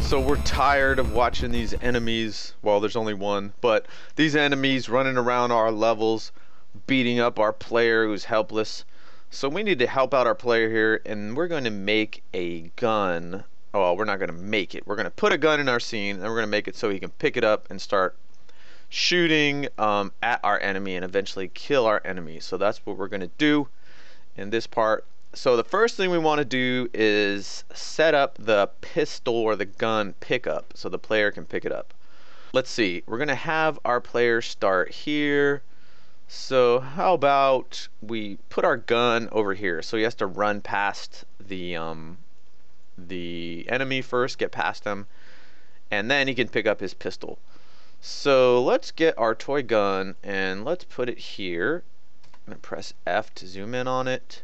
So we're tired of watching these enemies, well there's only one, but these enemies running around our levels, beating up our player who's helpless. So we need to help out our player here, and we're going to make a gun. Oh, well, we're not going to make it. We're going to put a gun in our scene, and we're going to make it so he can pick it up and start shooting at our enemy and eventually kill our enemy. So that's what we're going to do in this part. So the first thing we want to do is set up the pistol or the gun pickup so the player can pick it up. Let's see, we're going to have our player start here. So how about we put our gun over here, so he has to run past the enemy first, get past him, and then he can pick up his pistol. So let's get our toy gun and let's put it here. I'm going to press F to zoom in on it.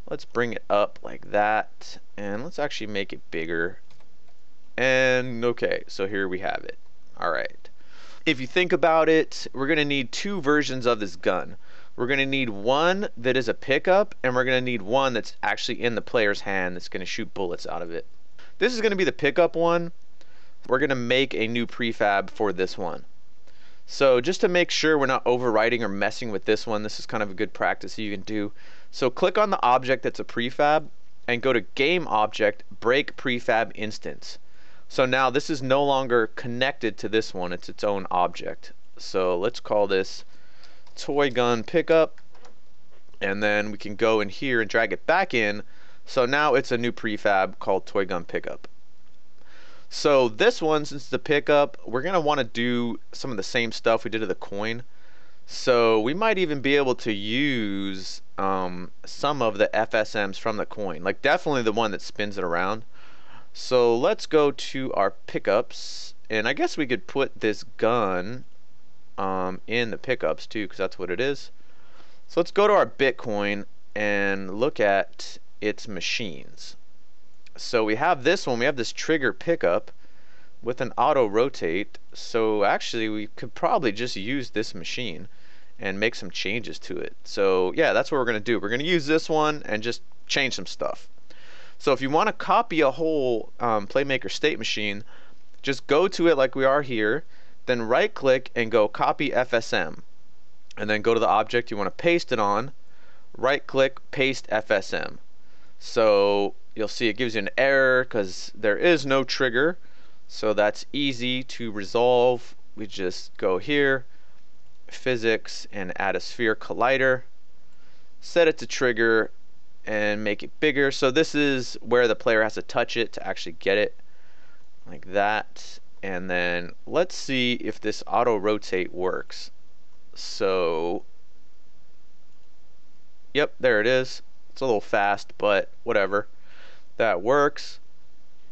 Let's bring it up like that, and let's actually make it bigger. And okay, so here we have it. Alright. If you think about it, we're going to need two versions of this gun. We're going to need one that is a pickup, and we're going to need one that's actually in the player's hand that's going to shoot bullets out of it. This is going to be the pickup one. We're going to make a new prefab for this one. So just to make sure we're not overwriting or messing with this one, this is kind of a good practice you can do. So click on the object that's a prefab and go to Game Object, Break Prefab Instance. So now this is no longer connected to this one, it's its own object. So let's call this Toy Gun Pickup, and then we can go in here and drag it back in. So now it's a new prefab called Toy Gun Pickup. So this one, since it's the pickup, we're going to want to do some of the same stuff we did to the coin. So we might even be able to use some of the FSMs from the coin, like definitely the one that spins it around. So let's go to our pickups, and I guess we could put this gun in the pickups too, because that's what it is. So let's go to our Bitcoin and look at its machines. So we have this one, we have this trigger pickup with an auto rotate. So actually we could probably just use this machine and make some changes to it. So yeah, that's what we're going to do. We're going to use this one and just change some stuff. So if you want to copy a whole Playmaker state machine, just go to it like we are here, then right click and go copy FSM, and then go to the object you want to paste it on, right click, paste FSM. So you'll see it gives you an error because there is no trigger. So that's easy to resolve. We just go here, physics, and add a sphere collider, set it to trigger, and make it bigger. So this is where the player has to touch it to actually get it, like that. And then let's see if this auto rotate works. So yep, there it is. It's a little fast, but whatever, that works.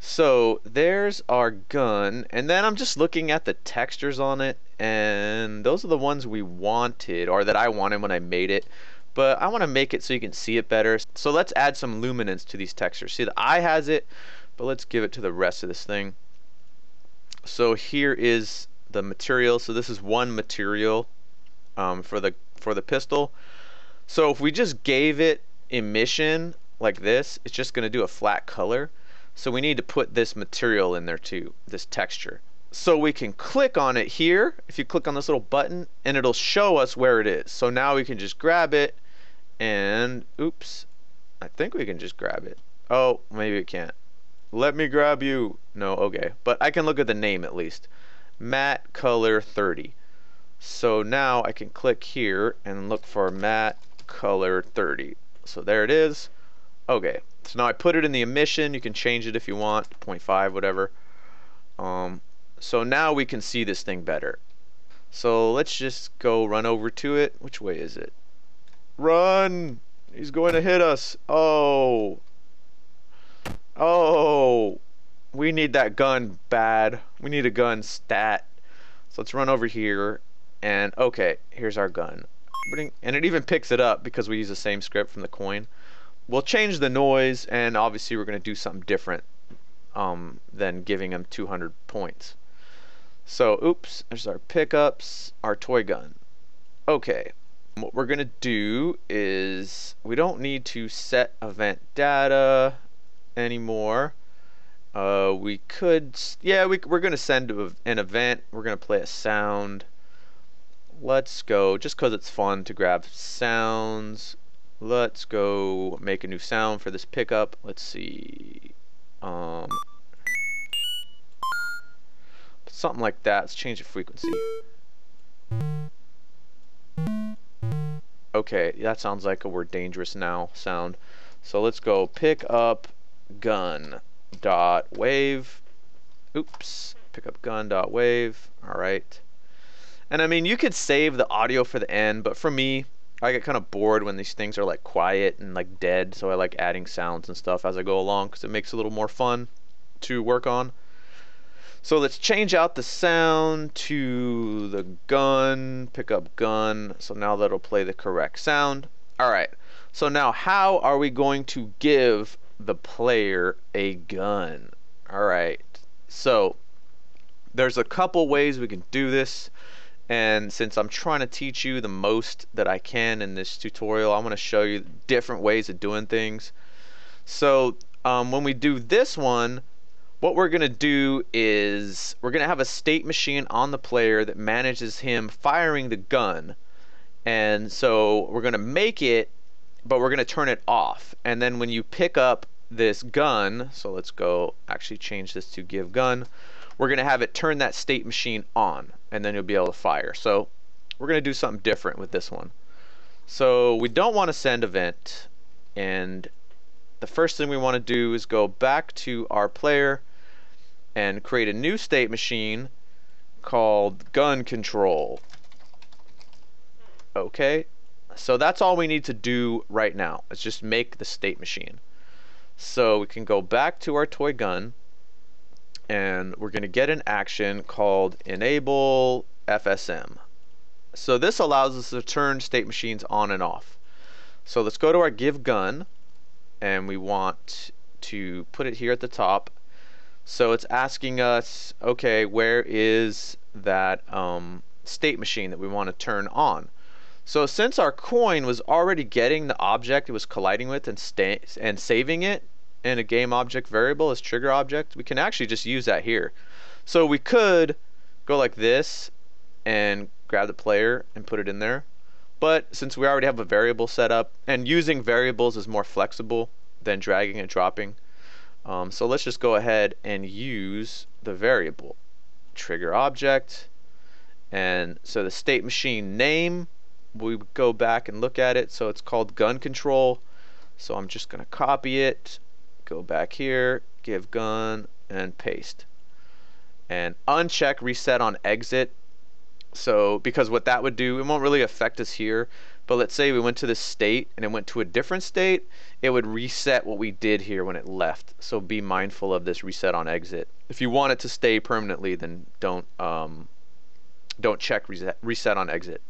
So there's our gun, and then I'm just looking at the textures on it, and those are the ones we wanted, or that I wanted when I made it, but I want to make it so you can see it better. So let's add some luminance to these textures. See, the eye has it, but let's give it to the rest of this thing. So here is the material. So this is one material for the pistol. So if we just gave it emission like this, it's just going to do a flat color. So we need to put this material in there too, this texture. So we can click on it here, if you click on this little button, and it'll show us where it is. So now we can just grab it, and oops, I think we can just grab it. Oh, maybe we can't. Let me grab you. No, okay, but I can look at the name at least. Matte Color 30. So now I can click here and look for Matte Color 30. So there it is. Okay, so now I put it in the emission. You can change it if you want, 0.5, whatever. So now we can see this thing better. So let's just go run over to it. Which way is it? Run! He's going to hit us. Oh. Oh. We need that gun bad. We need a gun stat. So let's run over here. And okay, here's our gun. And it even picks it up because we use the same script from the coin. We'll change the noise, and obviously we're going to do something different than giving him 200 points. So oops, there's our pickups, our toy gun. Okay, what we're going to do is we don't need to set event data anymore, We could, yeah, we're going to send an event. We're going to play a sound. Let's go, just because it's fun to grab sounds. Let's go make a new sound for this pickup. Let's see. Something like that. Let's change the frequency. Okay, that sounds like a "we're dangerous now" sound. So let's go pick up gun dot wave. Oops, pick up gun dot wave. All right. And I mean, you could save the audio for the end, but for me, I get kind of bored when these things are like quiet and like dead, so I like adding sounds and stuff as I go along because it makes it a little more fun to work on. So let's change out the sound to the gun, pick up gun, so now that'll play the correct sound. Alright, so now how are we going to give the player a gun? Alright, so there's a couple ways we can do this. And since I'm trying to teach you the most that I can in this tutorial, I'm going to show you different ways of doing things. So when we do this one, what we're going to do is we're going to have a state machine on the player that manages him firing the gun. And so we're going to make it, but we're going to turn it off. And then when you pick up this gun, so let's go actually change this to give gun, we're going to have it turn that state machine on, and then you'll be able to fire. So we're going to do something different with this one. So we don't want to send event, and the first thing we want to do is go back to our player and create a new state machine called gun control. Okay, so that's all we need to do right now. Let's just make the state machine. So we can go back to our toy gun, and we're going to get an action called enable FSM. So this allows us to turn state machines on and off. So let's go to our give gun, and we want to put it here at the top. So it's asking us, okay, where is that state machine that we want to turn on? So since our coin was already getting the object it was colliding with and saving it in a game object variable as trigger object, we can actually just use that here. So we could go like this and grab the player and put it in there, but since we already have a variable set up, and using variables is more flexible than dragging and dropping, so let's just go ahead and use the variable trigger object. And so the state machine name, we go back and look at it, so it's called gun control. So I'm just gonna copy it, go back here, give gun, and paste, and uncheck reset on exit. So because what that would do, it won't really affect us here, but let's say we went to this state and it went to a different state, it would reset what we did here when it left. So be mindful of this reset on exit. If you want it to stay permanently, then don't check reset on exit.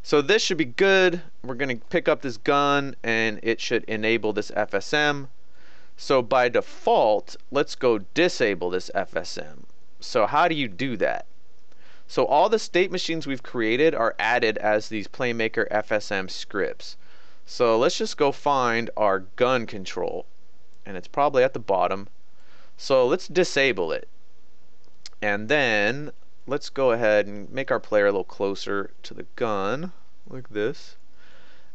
So this should be good. We're going to pick up this gun and it should enable this FSM. So by default, let's go disable this FSM. So how do you do that? So all the state machines we've created are added as these Playmaker FSM scripts. So let's just go find our gun control, and it's probably at the bottom. So let's disable it, and then let's go ahead and make our player a little closer to the gun like this.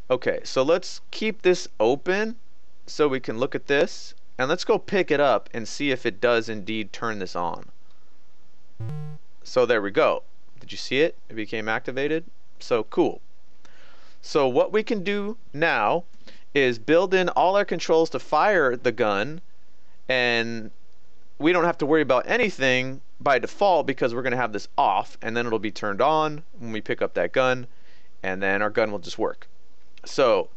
Okay, so let's keep this open so we can look at this, and let's go pick it up and see if it does indeed turn this on. So there we go. Did you see it? It became activated. So cool. So what we can do now is build in all our controls to fire the gun, and we don't have to worry about anything by default because we're going to have this off, and then it'll be turned on when we pick up that gun, and then our gun will just work. So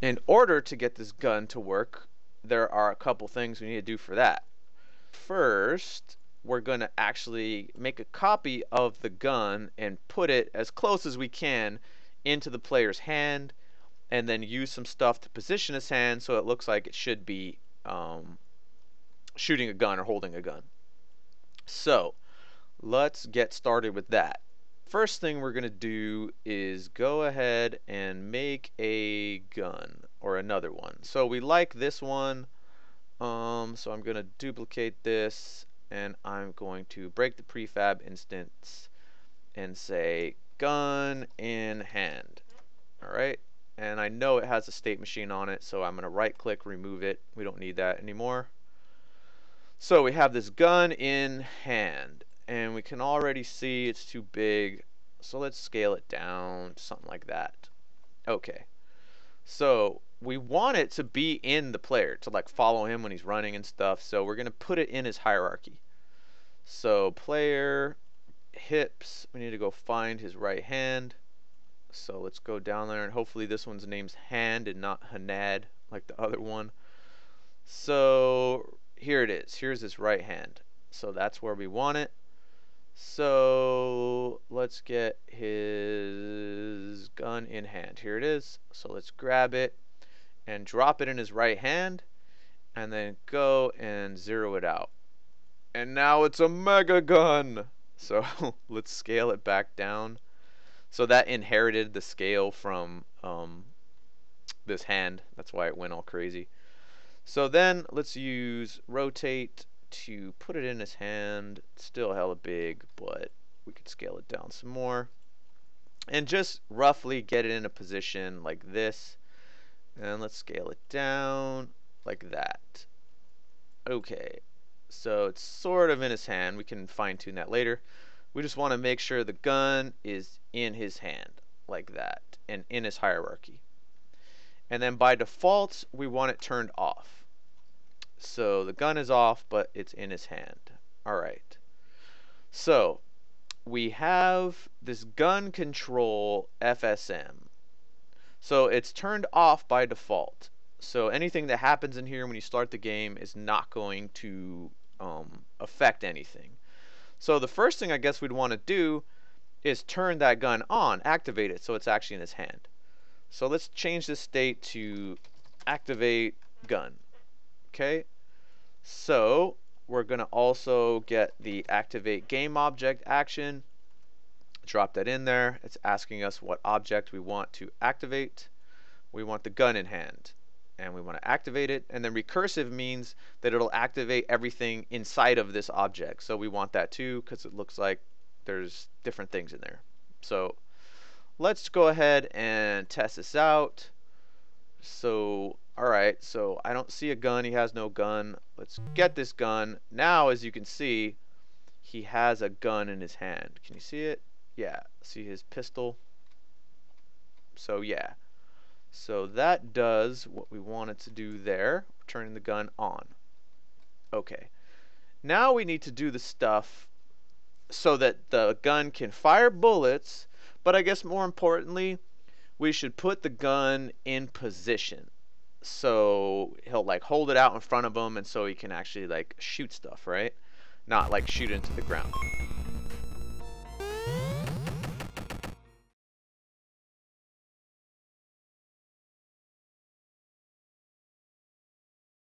in order to get this gun to work, there are a couple things we need to do for that. First, we're going to actually make a copy of the gun and put it as close as we can into the player's hand, and then use some stuff to position his hand so it looks like it should be shooting a gun or holding a gun. So let's get started with that. First thing we're going to do is go ahead and make a gun or another one. So we like this one. So I'm gonna duplicate this, and I'm going to break the prefab instance and say gun in hand. Alright, and I know it has a state machine on it, so I'm gonna right click, remove it. We don't need that anymore. So we have this gun in hand, and we can already see it's too big, so let's scale it down to something like that. Okay, so we want it to be in the player, to like follow him when he's running and stuff, so we're gonna put it in his hierarchy. So player, hips, we need to go find his right hand. So let's go down there, and hopefully this one's name's hand and not Hanad like the other one. So here it is. Here's his right hand. So that's where we want it. So let's get his gun in hand. Here it is. So let's grab it and drop it in his right hand, and then go and zero it out. And now it's a mega gun. So let's scale it back down. So that inherited the scale from this hand. That's why it went all crazy. So then let's use rotate to put it in his hand. It's still hella big, but we could scale it down some more. And just roughly get it in a position like this. And let's scale it down like that. Okay, so it's sort of in his hand. We can fine tune that later. We just want to make sure the gun is in his hand like that and in his hierarchy. And then by default, we want it turned off. So the gun is off, but it's in his hand. Alright. So we have this gun control FSM. So it's turned off by default. So anything that happens in here when you start the game is not going to affect anything. So the first thing I guess we'd want to do is turn that gun on, activate it so it's actually in his hand. So let's change this state to activate gun. Okay, so we're going to also get the activate game object action. Drop that in there. It's asking us what object we want to activate. We want the gun in hand, and we want to activate it. And then recursive means that it'll activate everything inside of this object. So we want that too, because it looks like there's different things in there. So let's go ahead and test this out. So alright, so I don't see a gun. He has no gun. Let's get this gun. Now as you can see, he has a gun in his hand. Can you see it? Yeah, see his pistol? So yeah, so that does what we wanted to do there, turning the gun on. Okay, now we need to do the stuff so that the gun can fire bullets, but I guess more importantly, we should put the gun in position. So he'll like hold it out in front of him, and so he can actually like shoot stuff, right? Not like shoot into the ground.